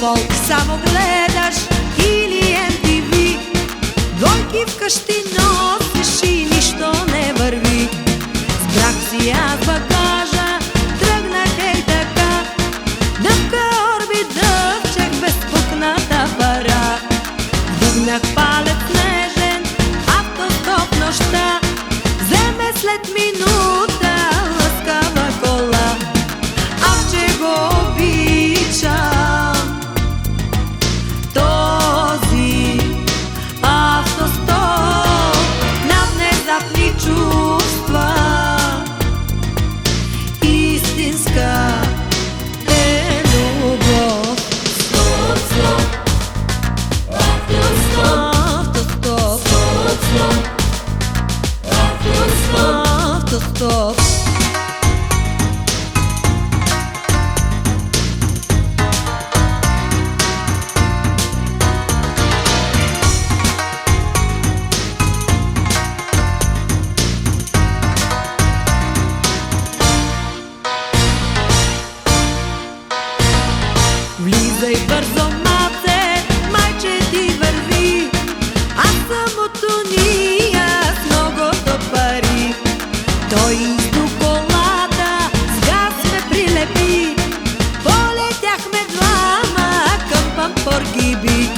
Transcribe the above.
фолк само гледаш или MTV. Двојки вкъщи носиш и ништо не върви. Збрах си аз багажа, тръгнах ей така. Дъвка орби, дъвчех без пукната пара. Вдигнах палец нежен, автостоп нощта. Вземе след минута лъскава кола. Ах, че го обичам този автостоп на внезапни чувства. Истинска е любов. Стоп, стоп, автостоп, Автостоп, стоп, стоп, автостоп. автостоп. Влизай бързо, мате, майче ти върви. Аз самото ния с многото пари. Той изду колата, с газ ме прилепи. Полетяхме двама към Пампоргиби.